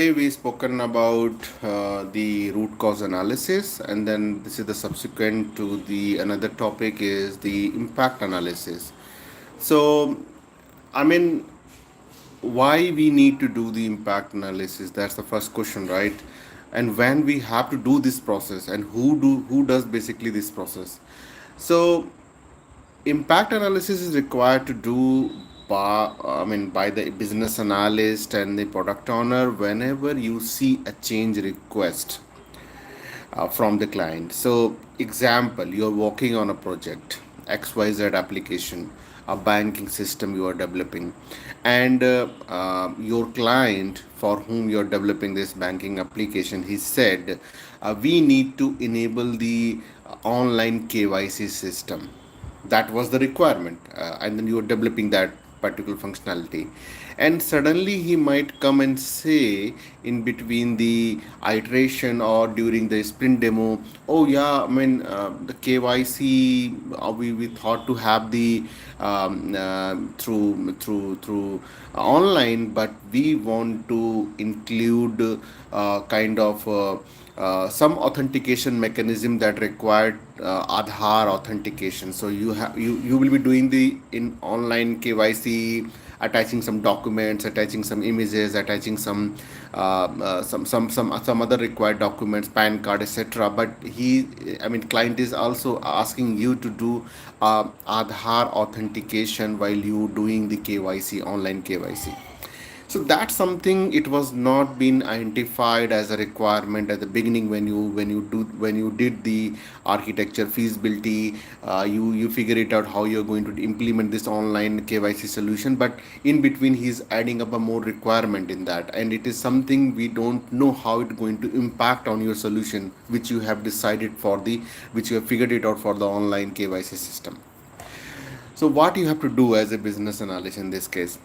Today we spoken about the root cause analysis, and then this is the subsequent to the another topic is the impact analysis. So, I mean, why we need to do the impact analysis? That's the first question, right? And when we have to do this process, and who does basically this process? So, impact analysis is required to do by the business analyst and the product owner whenever you see a change request from the client. So, example, you're working on a project, XYZ application, a banking system you are developing, and your client for whom you're developing this banking application, he said, we need to enable the online KYC system. That was the requirement, and then you are developing that particular functionality, and suddenly he might come and say in between the iteration or during the sprint demo, oh yeah, I mean, the KYC, we thought to have the through online, but we want to include kind of some authentication mechanism that required Aadhaar authentication. So you will be doing the in online KYC, attaching some documents, attaching some images, attaching some other required documents, PAN card, etc. But I mean, client is also asking you to do Aadhaar authentication while you doing the KYC, online KYC. So that's something it was not been identified as a requirement at the beginning when you did the architecture feasibility. You figure it out how you're going to implement this online KYC solution, but in between he's adding up a more requirement in that, and it is something we don't know how it's going to impact on your solution which you have decided for the which you have figured it out for the online KYC system. So what you have to do as a business analyst in this case,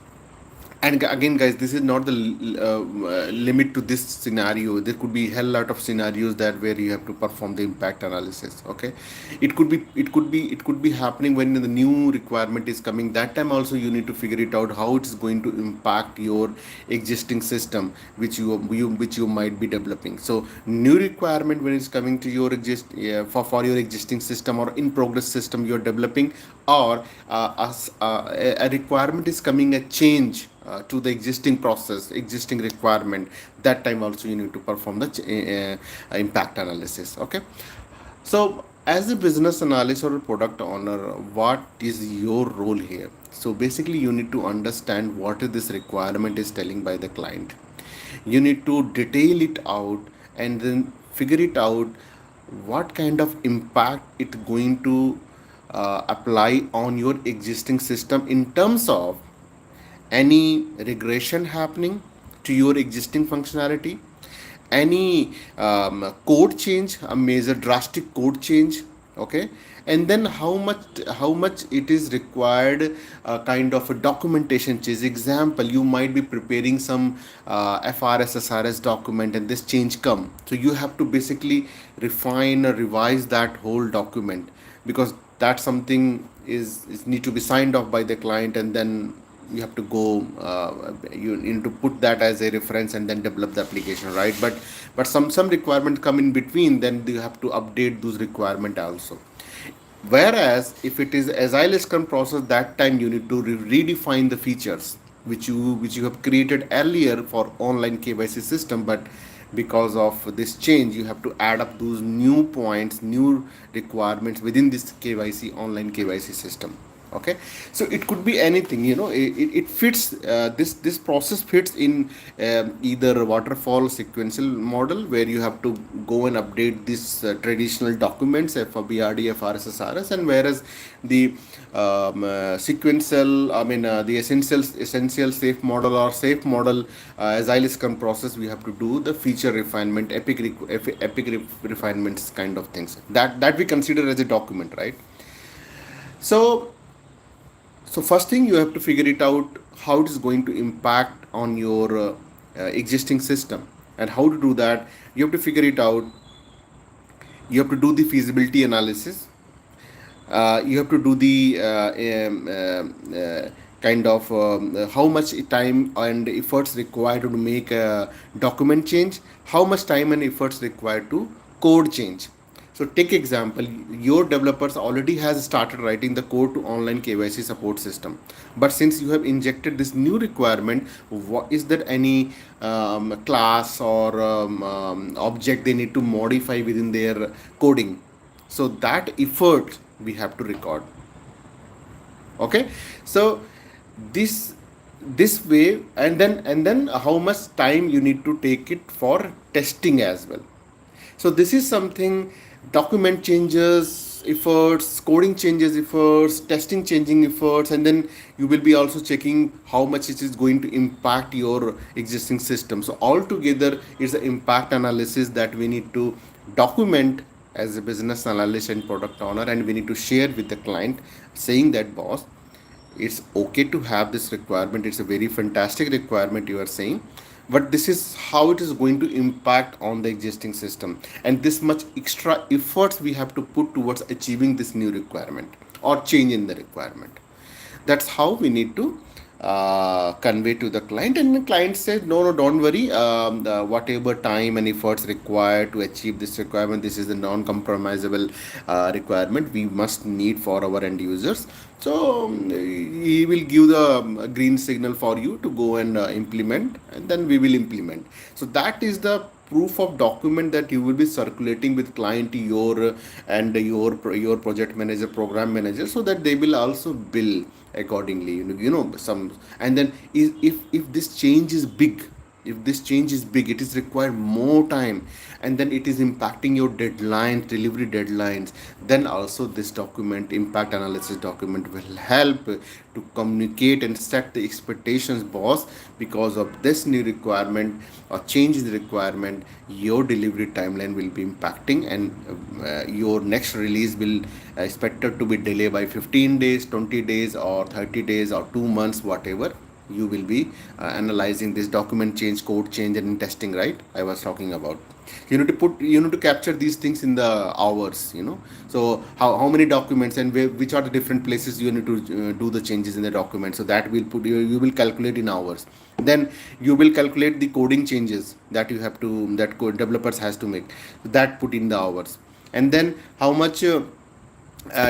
and again guys, this is not the limit to this scenario. There could be a hell lot of scenarios that where you have to perform the impact analysis. Okay, it could be happening when the new requirement is coming. That time also you need to figure it out how it is going to impact your existing system which you might be developing. So new requirement when it's coming to your for your existing system or in progress system you're developing, or a requirement is coming, a change to the existing process, existing requirement. That time also you need to perform the impact analysis. Okay, so as a business analyst or a product owner, what is your role here? So basically you need to understand what is this requirement is telling by the client. You need to detail it out and then figure it out what kind of impact it going to apply on your existing system in terms of any regression happening to your existing functionality, any code change, a major drastic code change. Okay, and then how much it is required, kind of a documentation change. Example, you might be preparing some FRS SRS document and this change come, so you have to basically refine or revise that whole document, because that something is need to be signed off by the client, and then you have to go, you need to put that as a reference and then develop the application, right? But some requirements come in between, then you have to update those requirement also. Whereas if it is agile scrum process, that time you need to redefine the features which you have created earlier for online KYC system, but because of this change you have to add up those new points, new requirements within this KYC, online KYC system. Okay, so it could be anything, it fits, this process fits in either waterfall sequential model where you have to go and update these traditional documents for BRD, FRS, SRS, and whereas the sequential, the essential safe model or safe model, agile scrum process, we have to do the feature refinement, refinements kind of things that we consider as a document, right? So so first thing, you have to figure it out how it is going to impact on your existing system. And how to do that, you have to figure it out. You have to do the feasibility analysis. You have to do the kind of how much time and efforts required to make a document change, how much time and efforts required to code change. So take example, your developers already has started writing the code to online KYC support system. But since you have injected this new requirement, what is that any class or object they need to modify within their coding? So that effort we have to record. Okay, so this this way, and then how much time you need to take it for testing as well. So this is something, document changes efforts, coding changes efforts, testing changing efforts, and then you will be also checking how much it is going to impact your existing system. So altogether it's an impact analysis that we need to document as a business analyst and product owner, and we need to share with the client saying that, boss, it's okay to have this requirement, it's a very fantastic requirement you are saying, but this is how it is going to impact on the existing system, and this much extra efforts we have to put towards achieving this new requirement or change in the requirement. That's how we need to convey to the client, and the client said, no, no, don't worry, whatever time and efforts required to achieve this requirement, this is the non-compromisable requirement we must need for our end users. So he will give the green signal for you to go and implement, and then we will implement. So that is the proof of document that you will be circulating with client, your and your project manager, program manager, so that they will also bill accordingly, some. And then if this change is big, if this change is big, it is required more time, and then it is impacting your deadlines, delivery deadlines, then also this document, impact analysis document, will help to communicate and set the expectations, boss. Because of this new requirement or change in the requirement, your delivery timeline will be impacting, and your next release will expected to be delayed by 15 days, 20 days, or 30 days, or 2 months, whatever. You will be analyzing this document change, code change, and testing, right? I was talking about, you need to capture these things in the hours, so how many documents, and which are the different places you need to do the changes in the document. So that will put you will calculate in hours. Then you will calculate the coding changes that you have to, that code developers has to make, that put in the hours. And then how much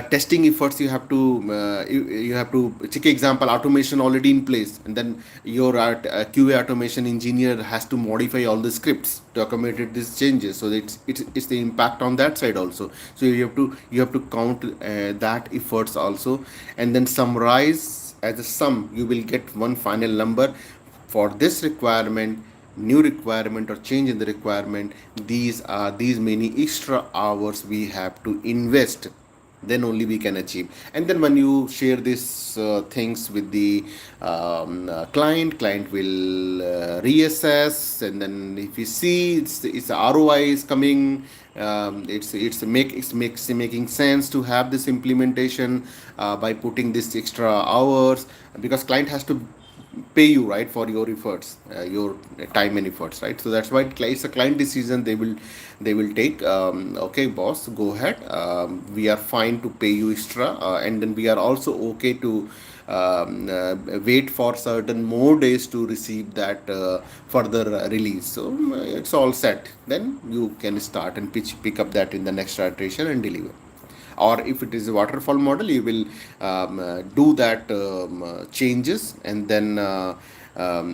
testing efforts you have to, you have to take example, automation already in place, and then your QA automation engineer has to modify all the scripts to accommodate these changes. So it's the impact on that side also. So you have to count that efforts also, and then summarize as a sum. You will get one final number for this requirement, new requirement, or change in the requirement. These are these many extra hours we have to invest, then only we can achieve. And then when you share these things with the client will reassess, and then if you see it's ROI is coming, it's making sense to have this implementation by putting this extra hours, because client has to pay you, right, for your efforts, your time and efforts, right? So that's why it's a client decision. They will take, okay, boss, go ahead, we are fine to pay you extra, and then we are also okay to wait for certain more days to receive that further release. So it's all set, then you can start and pick up that in the next iteration and deliver. Or if it is a waterfall model, you will do that changes, and then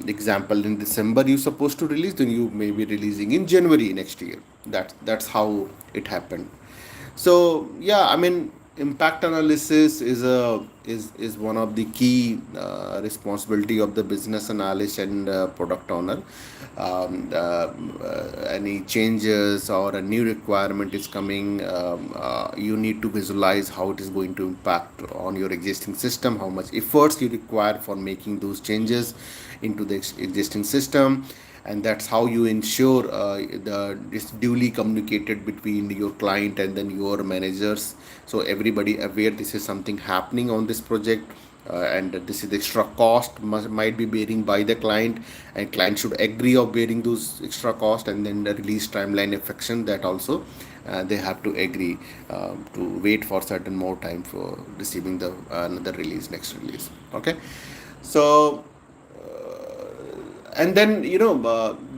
example, in December you supposed to release, then you may be releasing in January next year. That's how it happened. So yeah, I mean, impact analysis is one of the key responsibility of the business analyst and product owner. Any changes or a new requirement is coming, you need to visualize how it is going to impact on your existing system, how much efforts you require for making those changes into the existing system. And that's how you ensure it's duly communicated between your client and then your managers, so everybody aware this is something happening on this project, and this is the extra cost might be bearing by the client, and client should agree of bearing those extra cost. And then the release timeline affection, that also they have to agree to wait for certain more time for receiving the another release, next release. Okay, So and then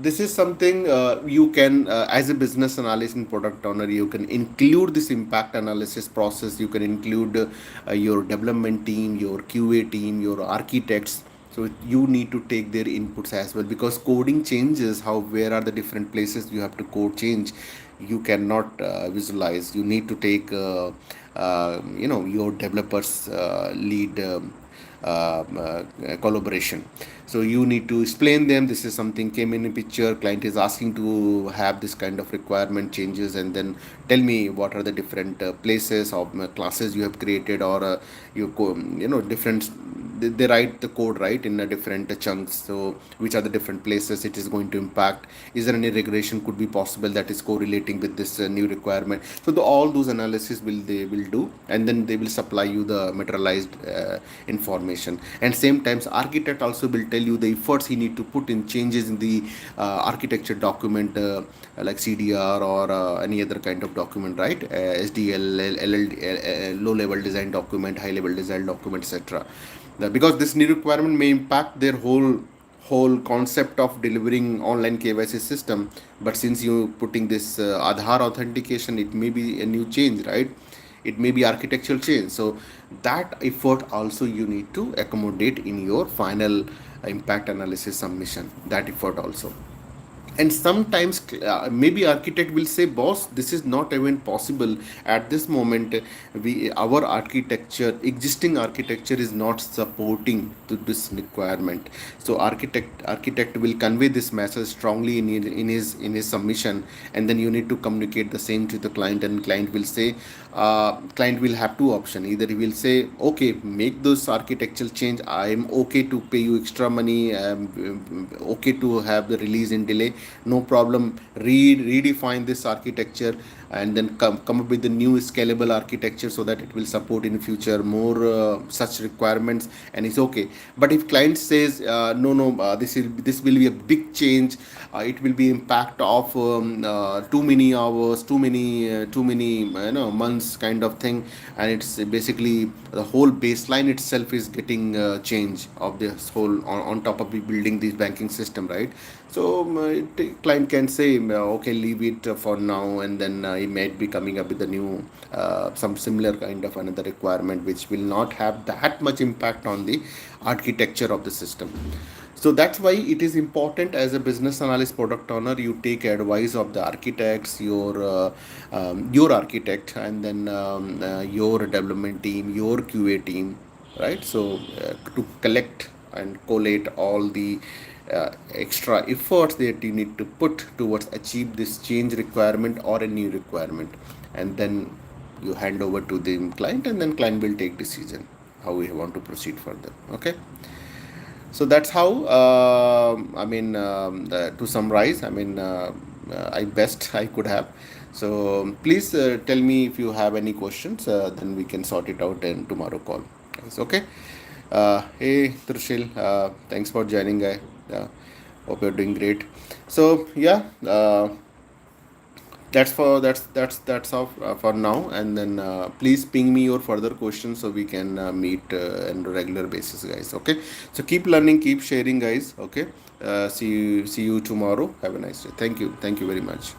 this is something you can as a business analyst and product owner, you can include this impact analysis process. You can include your development team, your QA team, your architects. So you need to take their inputs as well, because coding changes. How, where are the different places you have to code change, you cannot visualize. You need to take your developers lead collaboration. So you need to explain them, this is something came in a picture, client is asking to have this kind of requirement changes, and then tell me what are the different places of classes you have created, or different, they write the code right in a different chunks. So which are the different places it is going to impact, is there any regression could be possible that is correlating with this new requirement. So all those analysis they will do, and then they will supply you the materialized information. And same times architect also will tell you the efforts he need to put in changes in the architecture document, like CDR or any other kind of document, right? SDL, LLD, low level design document, high level design document, etc. Because this new requirement may impact their whole concept of delivering online KYC system. But since you putting this Aadhaar authentication, it may be a new change, right? It may be architectural change. So that effort also you need to accommodate in your final impact analysis submission, that effort also. And sometimes maybe architect will say, boss, this is not even possible at this moment. We, our architecture, existing architecture is not supporting to this requirement. So architect will convey this message strongly in his submission. And then you need to communicate the same to the client, and client will say, client will have two options. Either he will say, okay, make those architectural change, I am okay to pay you extra money, okay to have the release in delay, no problem, redefine this architecture, and then come up with the new scalable architecture, so that it will support in future more such requirements, and it's okay. But if client says, no, this will be a big change, it will be impact of too many hours, too many months kind of thing, and it's basically the whole baseline itself is getting change of this whole on top of building this banking system, right? So client can say, okay, leave it for now, and then he might be coming up with a new some similar kind of another requirement, which will not have that much impact on the architecture of the system. So that's why it is important, as a business analyst, product owner, you take advice of the architects, your architect, and then your development team, your QA team, right? So to collect and collate all the extra efforts that you need to put towards achieve this change requirement or a new requirement, and then you hand over to the client, and then client will take decision how we want to proceed further. Okay. So that's how to summarize, I best I could have. So please tell me if you have any questions, then we can sort it out in tomorrow call, guys. Okay. Hey Trishil, thanks for joining, guy. Hope you're doing great. So yeah, that's all for now, and then please ping me your further questions, so we can meet on a regular basis, guys. Okay. So keep learning, keep sharing, guys. Okay. See you tomorrow. Have a nice day. Thank you very much.